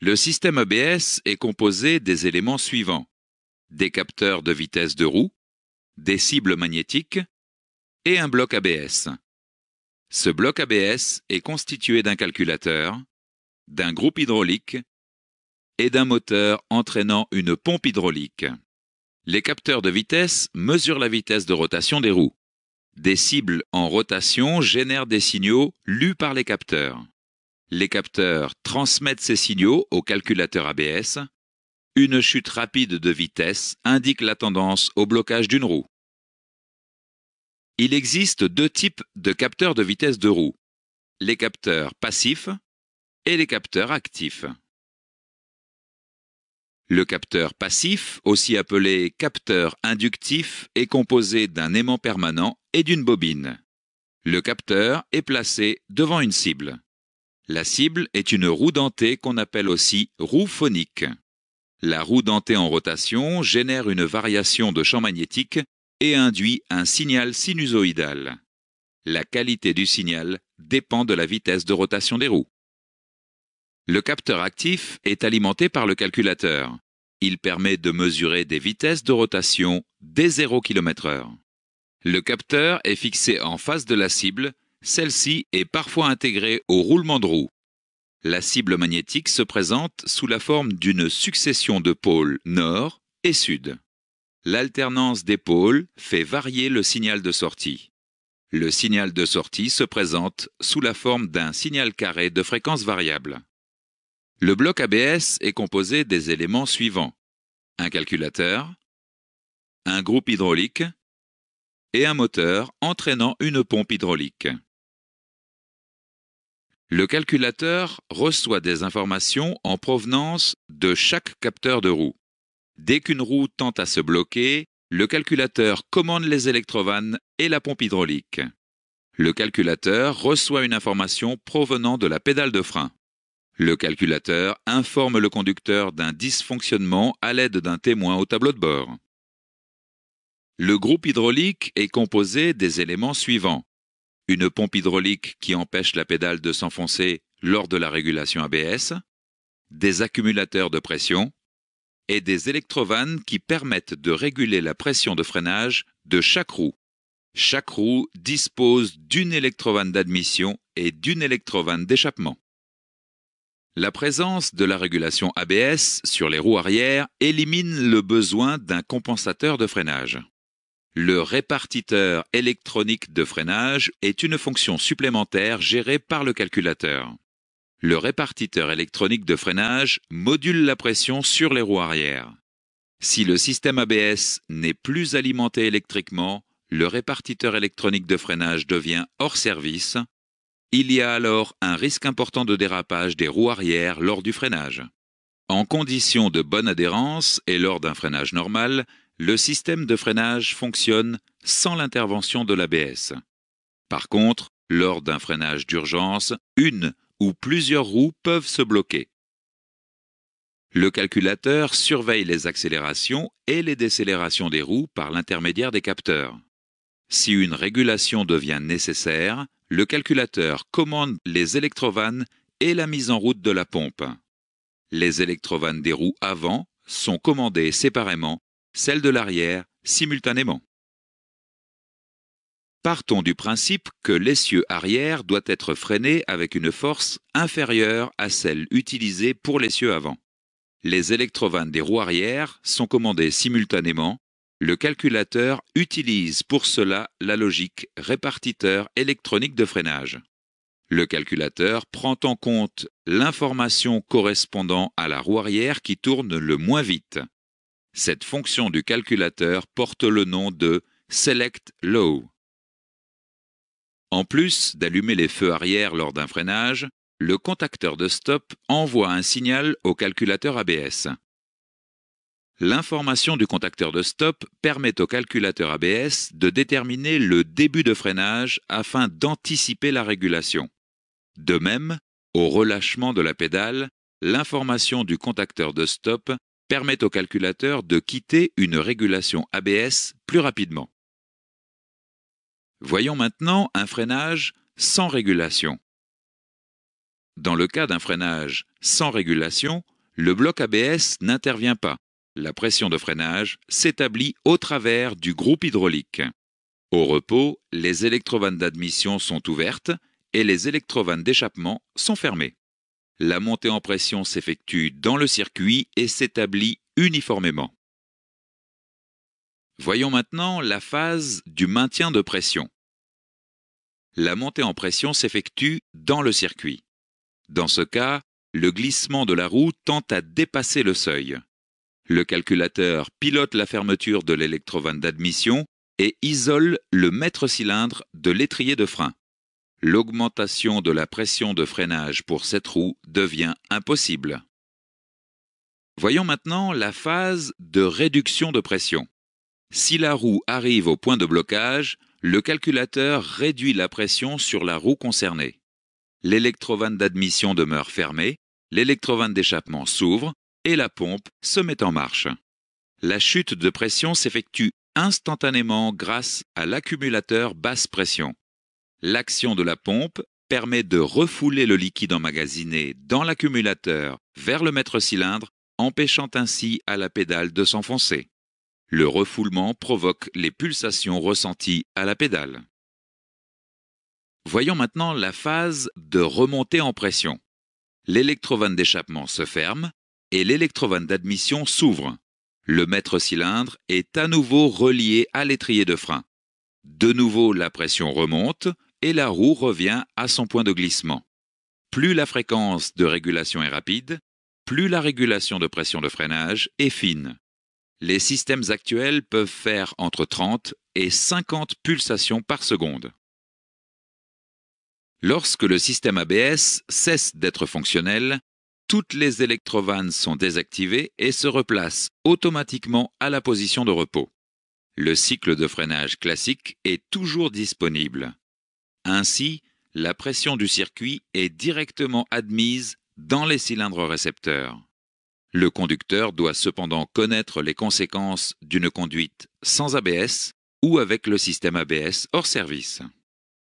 Le système ABS est composé des éléments suivants: des capteurs de vitesse de roue, des cibles magnétiques et un bloc ABS. Ce bloc ABS est constitué d'un calculateur, d'un groupe hydraulique et d'un moteur entraînant une pompe hydraulique. Les capteurs de vitesse mesurent la vitesse de rotation des roues. Des cibles en rotation génèrent des signaux lus par les capteurs. Les capteurs transmettent ces signaux au calculateur ABS. Une chute rapide de vitesse indique la tendance au blocage d'une roue. Il existe deux types de capteurs de vitesse de roue: les capteurs passifs et les capteurs actifs. Le capteur passif, aussi appelé capteur inductif, est composé d'un aimant permanent et d'une bobine. Le capteur est placé devant une cible. La cible est une roue dentée qu'on appelle aussi roue phonique. La roue dentée en rotation génère une variation de champ magnétique et induit un signal sinusoïdal. La qualité du signal dépend de la vitesse de rotation des roues. Le capteur actif est alimenté par le calculateur. Il permet de mesurer des vitesses de rotation dès 0 km/h. Le capteur est fixé en face de la cible. Celle-ci est parfois intégrée au roulement de roue. La cible magnétique se présente sous la forme d'une succession de pôles nord et sud. L'alternance des pôles fait varier le signal de sortie. Le signal de sortie se présente sous la forme d'un signal carré de fréquence variable. Le bloc ABS est composé des éléments suivants: un calculateur, un groupe hydraulique et un moteur entraînant une pompe hydraulique. Le calculateur reçoit des informations en provenance de chaque capteur de roue. Dès qu'une roue tend à se bloquer, le calculateur commande les électrovannes et la pompe hydraulique. Le calculateur reçoit une information provenant de la pédale de frein. Le calculateur informe le conducteur d'un dysfonctionnement à l'aide d'un témoin au tableau de bord. Le groupe hydraulique est composé des éléments suivants: une pompe hydraulique qui empêche la pédale de s'enfoncer lors de la régulation ABS, des accumulateurs de pression et des électrovannes qui permettent de réguler la pression de freinage de chaque roue. Chaque roue dispose d'une électrovanne d'admission et d'une électrovanne d'échappement. La présence de la régulation ABS sur les roues arrière élimine le besoin d'un compensateur de freinage. Le répartiteur électronique de freinage est une fonction supplémentaire gérée par le calculateur. Le répartiteur électronique de freinage module la pression sur les roues arrière. Si le système ABS n'est plus alimenté électriquement, le répartiteur électronique de freinage devient hors service. Il y a alors un risque important de dérapage des roues arrière lors du freinage. En conditions de bonne adhérence et lors d'un freinage normal, le système de freinage fonctionne sans l'intervention de l'ABS. Par contre, lors d'un freinage d'urgence, une ou plusieurs roues peuvent se bloquer. Le calculateur surveille les accélérations et les décélérations des roues par l'intermédiaire des capteurs. Si une régulation devient nécessaire, le calculateur commande les électrovannes et la mise en route de la pompe. Les électrovannes des roues avant sont commandées séparément, celles de l'arrière simultanément. Partons du principe que l'essieu arrière doit être freiné avec une force inférieure à celle utilisée pour l'essieu avant. Les électrovannes des roues arrière sont commandées simultanément. Le calculateur utilise pour cela la logique répartiteur électronique de freinage. Le calculateur prend en compte l'information correspondant à la roue arrière qui tourne le moins vite. Cette fonction du calculateur porte le nom de Select Low. En plus d'allumer les feux arrière lors d'un freinage, le contacteur de stop envoie un signal au calculateur ABS. L'information du contacteur de stop permet au calculateur ABS de déterminer le début de freinage afin d'anticiper la régulation. De même, au relâchement de la pédale, l'information du contacteur de stop permet au calculateur de quitter une régulation ABS plus rapidement. Voyons maintenant un freinage sans régulation. Dans le cas d'un freinage sans régulation, Le bloc ABS n'intervient pas. La pression de freinage s'établit au travers du groupe hydraulique. Au repos, les électrovannes d'admission sont ouvertes et les électrovannes d'échappement sont fermées. La montée en pression s'effectue dans le circuit et s'établit uniformément. Voyons maintenant la phase du maintien de pression. La montée en pression s'effectue dans le circuit. Dans ce cas, le glissement de la roue tend à dépasser le seuil. Le calculateur pilote la fermeture de l'électrovanne d'admission et isole le maître-cylindre de l'étrier de frein. L'augmentation de la pression de freinage pour cette roue devient impossible. Voyons maintenant la phase de réduction de pression. Si la roue arrive au point de blocage, le calculateur réduit la pression sur la roue concernée. L'électrovanne d'admission demeure fermée, l'électrovanne d'échappement s'ouvre et la pompe se met en marche. La chute de pression s'effectue instantanément grâce à l'accumulateur basse pression. L'action de la pompe permet de refouler le liquide emmagasiné dans l'accumulateur vers le maître-cylindre, empêchant ainsi à la pédale de s'enfoncer. Le refoulement provoque les pulsations ressenties à la pédale. Voyons maintenant la phase de remontée en pression. L'électrovanne d'échappement se ferme et l'électrovanne d'admission s'ouvre. Le maître-cylindre est à nouveau relié à l'étrier de frein. De nouveau, la pression remonte et la roue revient à son point de glissement. Plus la fréquence de régulation est rapide, plus la régulation de pression de freinage est fine. Les systèmes actuels peuvent faire entre 30 et 50 pulsations par seconde. Lorsque le système ABS cesse d'être fonctionnel, toutes les électrovannes sont désactivées et se replacent automatiquement à la position de repos. Le cycle de freinage classique est toujours disponible. Ainsi, la pression du circuit est directement admise dans les cylindres récepteurs. Le conducteur doit cependant connaître les conséquences d'une conduite sans ABS ou avec le système ABS hors service.